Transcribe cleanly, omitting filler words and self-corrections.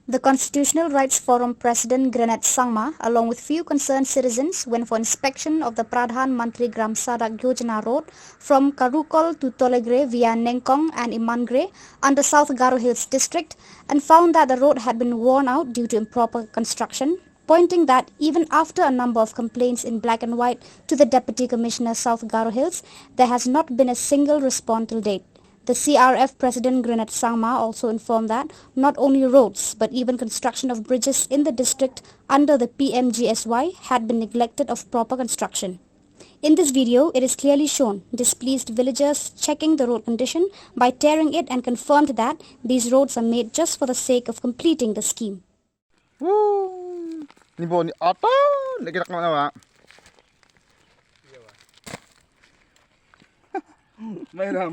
The Constitutional Rights Forum President Granet Sangma, along with few concerned citizens, went for inspection of the Pradhan Mantri Gram Sadak Yojana road from Karukol to Tolegre via Nengkong and Imangre under South Garo Hills district and found that the road had been worn out due to improper construction, pointing that even after a number of complaints in black and white to the Deputy Commissioner South Garo Hills, there has not been a single response till date. The CRF President Granet Sangma also informed that not only roads but even construction of bridges in the district under the Pmgsy had been neglected of proper construction. In this video, it is clearly shown displeased villagers checking the road condition by tearing it and confirmed that these roads are made just for the sake of completing the scheme. Ni bo ni ata nagirak na ba? Mayra.